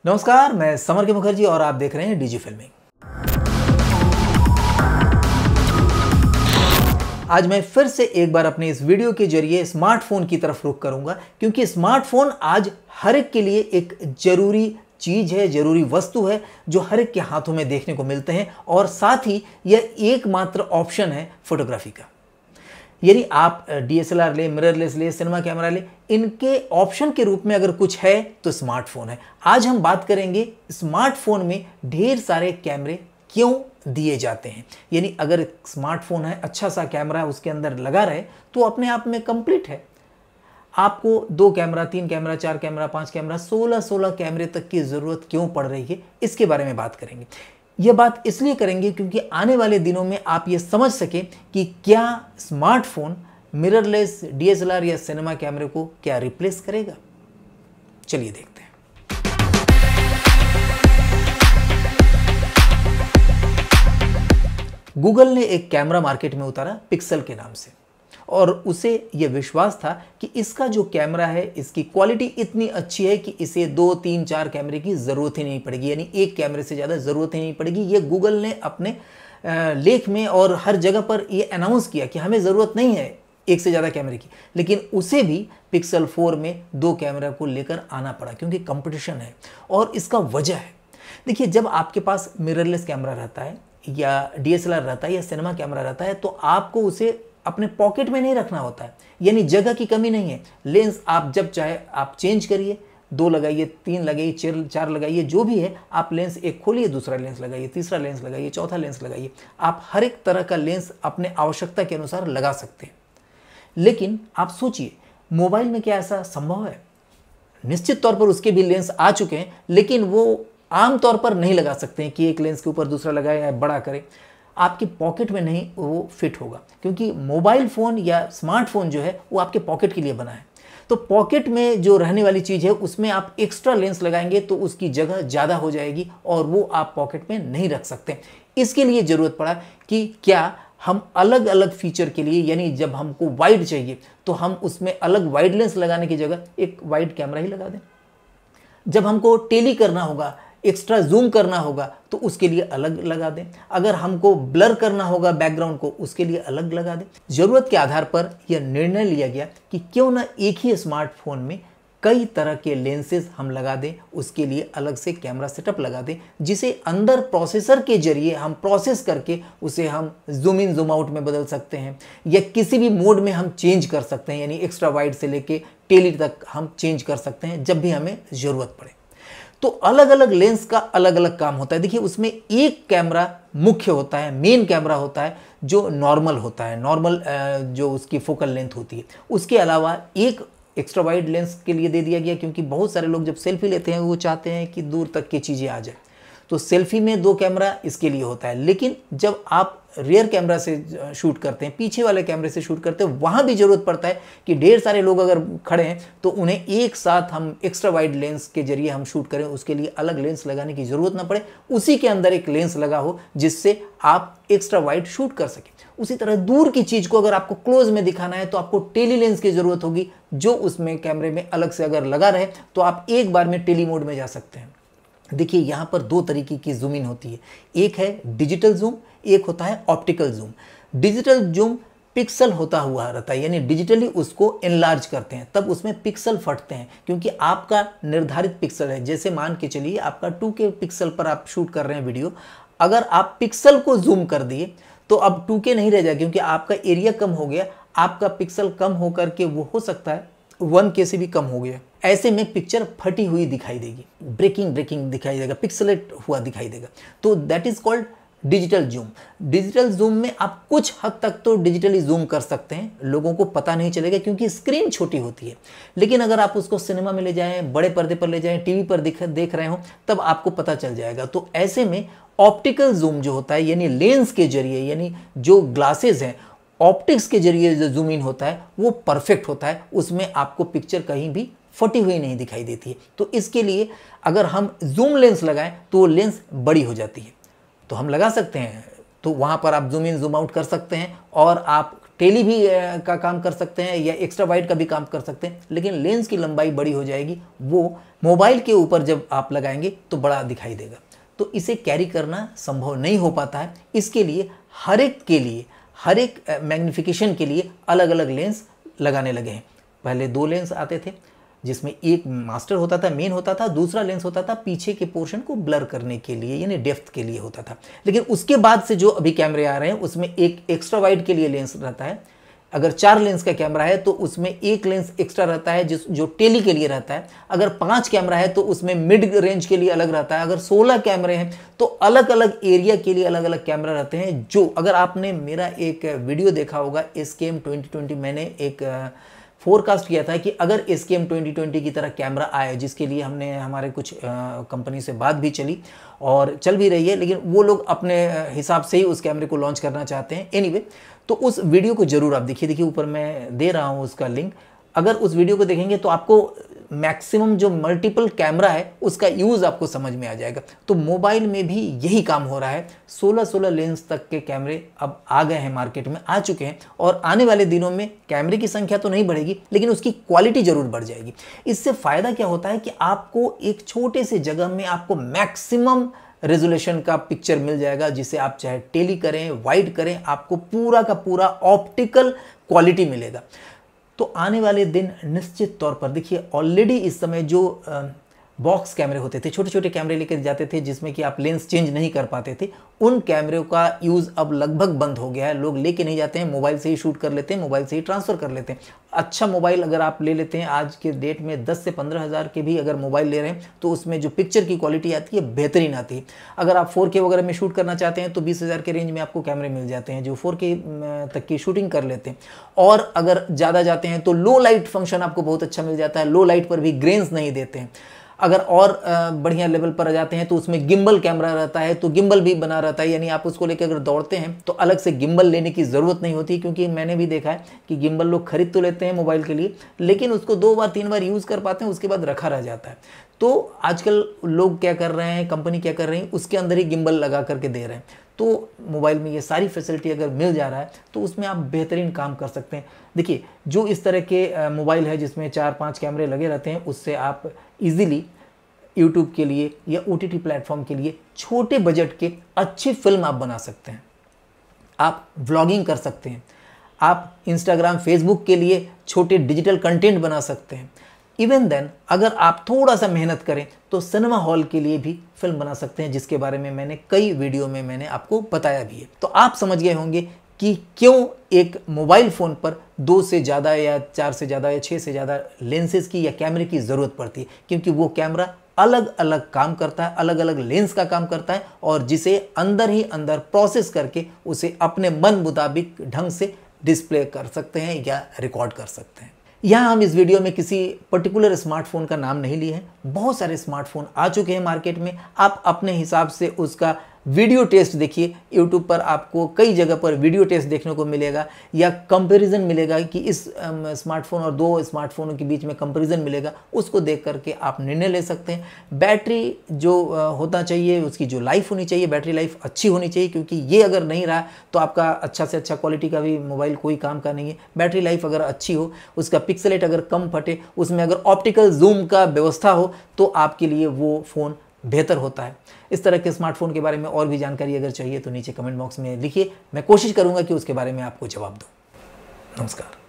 नमस्कार, मैं समर के मुखर्जी और आप देख रहे हैं डीजी फिल्मिंग। आज मैं फिर से एक बार अपने इस वीडियो के जरिए स्मार्टफोन की तरफ रुख करूंगा, क्योंकि स्मार्टफोन आज हर एक के लिए एक जरूरी चीज है, जरूरी वस्तु है जो हर एक के हाथों में देखने को मिलते हैं और साथ ही यह एकमात्र ऑप्शन है फोटोग्राफी का। यदि आप डीएसएलआर ले, मिररलेस ले, सिनेमा कैमरा ले, इनके ऑप्शन के रूप में अगर कुछ है तो स्मार्टफोन है। आज हम बात करेंगे स्मार्टफोन में ढेर सारे कैमरे क्यों दिए जाते हैं। यानी अगर स्मार्टफोन है, अच्छा सा कैमरा उसके अंदर लगा रहे तो अपने आप में कंप्लीट है। आपको 2 कैमरा, 3 कैमरा, 4 कैमरा, 5 कैमरा, 16 कैमरे तक की ज़रूरत क्यों पड़ रही है, इसके बारे में बात करेंगे। यह बात इसलिए करेंगे क्योंकि आने वाले दिनों में आप ये समझ सकें कि क्या स्मार्टफोन मिररलेस डीएसएलआर या सिनेमा कैमरे को क्या रिप्लेस करेगा। चलिए देखते हैं। गूगल ने एक कैमरा मार्केट में उतारा पिक्सल के नाम से, और उसे यह विश्वास था कि इसका जो कैमरा है, इसकी क्वालिटी इतनी अच्छी है कि इसे 2, 3, 4 कैमरे की ज़रूरत ही नहीं पड़ेगी, यानी एक कैमरे से ज़्यादा ज़रूरत ही नहीं पड़ेगी। ये गूगल ने अपने लेख में और हर जगह पर ये अनाउंस किया कि हमें ज़रूरत नहीं है एक से ज़्यादा कैमरे की, लेकिन उसे भी पिक्सल 4 में 2 कैमरा को लेकर आना पड़ा क्योंकि कंपटीशन है। और इसका वजह है, देखिए, जब आपके पास मिररलेस कैमरा रहता है या डीएसएलआर रहता है या सिनेमा कैमरा रहता है तो आपको उसे अपने पॉकेट में नहीं रखना होता है, यानी जगह की कमी नहीं है। लेंस आप जब चाहे आप चेंज करिए, 2 लगाइए, 3 लगाइए, 4 लगाइए, जो भी है आप लेंस एक खोलिए, दूसरा लेंस लगाइए, तीसरा लेंस लगाइए, चौथा लेंस लगाइए। आप हर एक तरह का लेंस अपने आवश्यकता के अनुसार लगा सकते हैं। लेकिन आप सोचिए, मोबाइल में क्या ऐसा संभव है? निश्चित तौर पर उसके भी लेंस आ चुके हैं, लेकिन वो आम तौर पर नहीं लगा सकते हैं कि एक लेंस के ऊपर दूसरा लगाए या बड़ा करें। आपकी पॉकेट में नहीं वो फिट होगा, क्योंकि मोबाइल फ़ोन या स्मार्टफोन जो है वो आपके पॉकेट के लिए बना है। तो पॉकेट में जो रहने वाली चीज़ है उसमें आप एक्स्ट्रा लेंस लगाएंगे तो उसकी जगह ज़्यादा हो जाएगी और वो आप पॉकेट में नहीं रख सकते। इसके लिए ज़रूरत पड़ा कि क्या हम अलग अलग फीचर के लिए, यानी जब हमको वाइड चाहिए तो हम उसमें अलग वाइड लेंस लगाने की जगह एक वाइड कैमरा ही लगा दें। जब हमको टेली करना होगा, एक्स्ट्रा जूम करना होगा तो उसके लिए अलग लगा दें। अगर हमको ब्लर करना होगा बैकग्राउंड को, उसके लिए अलग लगा दें। ज़रूरत के आधार पर यह निर्णय लिया गया कि क्यों ना एक ही स्मार्टफोन में कई तरह के लेंसेज हम लगा दें, उसके लिए अलग से कैमरा सेटअप लगा दें, जिसे अंदर प्रोसेसर के जरिए हम प्रोसेस करके उसे हम जूम इन जूम आउट में बदल सकते हैं या किसी भी मोड में हम चेंज कर सकते हैं, यानी एक्स्ट्रा वाइड से लेके टेली तक हम चेंज कर सकते हैं जब भी हमें ज़रूरत पड़े। तो अलग अलग लेंस का अलग अलग काम होता है। देखिए, उसमें एक कैमरा मुख्य होता है, मेन कैमरा होता है जो नॉर्मल होता है, नॉर्मल जो उसकी फोकल लेंथ होती है। उसके अलावा एक एक्स्ट्रा वाइड लेंस के लिए दे दिया गया, क्योंकि बहुत सारे लोग जब सेल्फी लेते हैं वो चाहते हैं कि दूर तक की चीज़ें आ जाए, तो सेल्फी में 2 कैमरा इसके लिए होता है। लेकिन जब आप रियर कैमरा से शूट करते हैं, पीछे वाले कैमरे से शूट करते हैं, वहाँ भी ज़रूरत पड़ता है कि ढेर सारे लोग अगर खड़े हैं तो उन्हें एक साथ हम एक्स्ट्रा वाइड लेंस के जरिए हम शूट करें, उसके लिए अलग लेंस लगाने की ज़रूरत ना पड़े, उसी के अंदर एक लेंस लगा हो जिससे आप एक्स्ट्रा वाइड शूट कर सकें। उसी तरह दूर की चीज़ को अगर आपको क्लोज में दिखाना है तो आपको टेली लेंस की ज़रूरत होगी, जो उसमें कैमरे में अलग से अगर लगा रहे तो आप एक बार में टेली मोड में जा सकते हैं। देखिए, यहाँ पर 2 तरीके की जूम इन होती है, एक है डिजिटल जूम, एक होता है optical zoom. Digital zoom pixel होता हुआ रहता है, यानी डिजिटली उसको एनलार्ज करते हैं, तब उसमें पिक्सल फटते हैं, क्योंकि आपका निर्धारित पिक्सल है। जैसे मान के चलिए आपका 2K पिक्सल पर आप शूट कर रहे हैं वीडियो, अगर आप पिक्सल को जूम कर दिए तो अब 2K नहीं रह जाए, क्योंकि आपका एरिया कम हो गया, आपका पिक्सल कम होकर के वो हो सकता है 1K से भी कम हो गया। ऐसे में पिक्चर फटी हुई दिखाई देगी, ब्रेकिंग दिखाई देगा, पिक्सलेट हुआ दिखाई देगा। तो that is called digital zoom. Digital zoom में आप कुछ हद तक तो डिजिटली जूम कर सकते हैं, लोगों को पता नहीं चलेगा क्योंकि स्क्रीन छोटी होती है। लेकिन अगर आप उसको सिनेमा में ले जाएं, बड़े पर्दे पर ले जाएं, टीवी पर देख रहे हो, तब आपको पता चल जाएगा। तो ऐसे में ऑप्टिकल जूम जो होता है, यानी लेंस के जरिए, यानी जो ग्लासेस हैं, ऑप्टिक्स के जरिए जो जूम इन होता है वो परफेक्ट होता है, उसमें आपको पिक्चर कहीं भी फटी हुई नहीं दिखाई देती है। तो इसके लिए अगर हम जूम लेंस लगाएं तो वो लेंस बड़ी हो जाती है, तो हम लगा सकते हैं। तो वहाँ पर आप जूम इन जूम आउट कर सकते हैं और आप टेली भी का काम कर सकते हैं या एक्स्ट्रा वाइड का भी काम कर सकते हैं, लेकिन लेंस की लंबाई बड़ी हो जाएगी, वो मोबाइल के ऊपर जब आप लगाएंगे तो बड़ा दिखाई देगा। तो इसे कैरी करना संभव नहीं हो पाता है। इसके लिए हर एक मैग्नीफिकेशन के लिए अलग अलग लेंस लगाने लगे हैं। पहले 2 लेंस आते थे जिसमें एक मास्टर होता था, मेन होता था, दूसरा लेंस होता था पीछे के पोर्शन को ब्लर करने के लिए, यानी डेप्थ के लिए होता था। लेकिन उसके बाद से जो अभी कैमरे आ रहे हैं उसमें एक एक्स्ट्रा वाइड के लिए लेंस रहता है। अगर 4 लेंस का कैमरा है तो उसमें एक लेंस एक्स्ट्रा रहता है जो टेली के लिए रहता है। अगर 5 कैमरा है तो उसमें मिड रेंज के लिए अलग रहता है। अगर 16 कैमरे हैं तो अलग अलग एरिया के लिए अलग अलग कैमरा रहते हैं। जो अगर आपने मेरा एक वीडियो देखा होगा SKM 2020, मैंने एक फोरकास्ट किया था कि अगर SKM 2020 की तरह कैमरा आए, जिसके लिए हमने हमारे कुछ कंपनी से बात भी चली और चल भी रही है, लेकिन वो लोग अपने हिसाब से ही उस कैमरे को लॉन्च करना चाहते हैं। एनीवे, तो उस वीडियो को जरूर आप देखिए ऊपर मैं दे रहा हूँ उसका लिंक। अगर उस वीडियो को देखेंगे तो आपको मैक्सिमम जो मल्टीपल कैमरा है उसका यूज़ आपको समझ में आ जाएगा। तो मोबाइल में भी यही काम हो रहा है। 16 लेंस तक के कैमरे अब आ गए हैं, मार्केट में आ चुके हैं, और आने वाले दिनों में कैमरे की संख्या तो नहीं बढ़ेगी लेकिन उसकी क्वालिटी जरूर बढ़ जाएगी। इससे फ़ायदा क्या होता है कि आपको एक छोटे से जगह में आपको मैक्सिमम रेजोल्यूशन का पिक्चर मिल जाएगा, जिसे आप चाहे टेली करें, वाइड करें, आपको पूरा का पूरा ऑप्टिकल क्वालिटी मिलेगा। तो आने वाले दिन निश्चित तौर पर देखिए, ऑलरेडी इस समय जो बॉक्स कैमरे होते थे, छोटे छोटे कैमरे लेकर जाते थे जिसमें कि आप लेंस चेंज नहीं कर पाते थे, उन कैमरों का यूज़ अब लगभग बंद हो गया है। लोग लेके नहीं जाते हैं, मोबाइल से ही शूट कर लेते हैं, मोबाइल से ही ट्रांसफ़र कर लेते हैं। अच्छा मोबाइल अगर आप ले लेते हैं आज के डेट में 10 से 15 हज़ार के भी अगर मोबाइल ले रहे हैं तो उसमें जो पिक्चर की क्वालिटी आती है बेहतरीन आती है। अगर आप 4K वगैरह में शूट करना चाहते हैं तो 20 हज़ार के रेंज में आपको कैमरे मिल जाते हैं जो 4K तक की शूटिंग कर लेते हैं। और अगर ज़्यादा जाते हैं तो लो लाइट फंक्शन आपको बहुत अच्छा मिल जाता है, लो लाइट पर भी ग्रेन्स नहीं देते हैं। अगर और बढ़िया लेवल पर आ जाते हैं तो उसमें गिम्बल कैमरा रहता है, तो गिम्बल भी बना रहता है, यानी आप उसको लेकर अगर दौड़ते हैं तो अलग से गिम्बल लेने की ज़रूरत नहीं होती। क्योंकि मैंने भी देखा है कि गिम्बल लोग खरीद तो लेते हैं मोबाइल के लिए, लेकिन उसको 2 बार 3 बार यूज़ कर पाते हैं, उसके बाद रखा रह जाता है। तो आजकल लोग क्या कर रहे हैं, कंपनी क्या कर रही है, उसके अंदर ही गिम्बल लगा करके दे रहे हैं। तो मोबाइल में ये सारी फैसिलिटी अगर मिल जा रहा है तो उसमें आप बेहतरीन काम कर सकते हैं। देखिए, जो इस तरह के मोबाइल है जिसमें 4-5 कैमरे लगे रहते हैं, उससे आप इजीली यूट्यूब के लिए या OTT प्लेटफॉर्म के लिए छोटे बजट के अच्छी फिल्म आप बना सकते हैं। आप व्लॉगिंग कर सकते हैं, आप इंस्टाग्राम, फेसबुक के लिए छोटे डिजिटल कंटेंट बना सकते हैं। इवन देन अगर आप थोड़ा सा मेहनत करें तो सिनेमा हॉल के लिए भी फिल्म बना सकते हैं, जिसके बारे में मैंने कई वीडियो में मैंने आपको बताया भी है। तो आप समझ गए होंगे कि क्यों एक मोबाइल फ़ोन पर 2 से ज़्यादा या 4 से ज़्यादा या 6 से ज़्यादा लेंसेज की या कैमरे की ज़रूरत पड़ती है। क्योंकि वो कैमरा अलग अलग काम करता है, अलग अलग लेंस का काम करता है, और जिसे अंदर ही अंदर प्रोसेस करके उसे अपने मन मुताबिक ढंग से डिस्प्ले कर सकते हैं या रिकॉर्ड कर सकते हैं। यहाँ हम इस वीडियो में किसी पर्टिकुलर स्मार्टफोन का नाम नहीं लिए हैं। बहुत सारे स्मार्टफोन आ चुके हैं मार्केट में, आप अपने हिसाब से उसका वीडियो टेस्ट देखिए। यूट्यूब पर आपको कई जगह पर वीडियो टेस्ट देखने को मिलेगा या कंपैरिजन मिलेगा कि इस स्मार्टफोन और 2 स्मार्टफोनों के बीच में कंपैरिजन मिलेगा, उसको देख करके आप निर्णय ले सकते हैं। बैटरी जो होना चाहिए, उसकी जो लाइफ होनी चाहिए, बैटरी लाइफ अच्छी होनी चाहिए, क्योंकि ये अगर नहीं रहा तो आपका अच्छा से अच्छा क्वालिटी का भी मोबाइल कोई काम का नहीं है। बैटरी लाइफ अगर अच्छी हो, उसका पिक्सल रेट अगर कम फटे, उसमें अगर ऑप्टिकल जूम का व्यवस्था हो तो आपके लिए वो फ़ोन बेहतर होता है। इस तरह के स्मार्टफोन के बारे में और भी जानकारी अगर चाहिए तो नीचे कमेंट बॉक्स में लिखिए, मैं कोशिश करूंगा कि उसके बारे में आपको जवाब दूं। नमस्कार।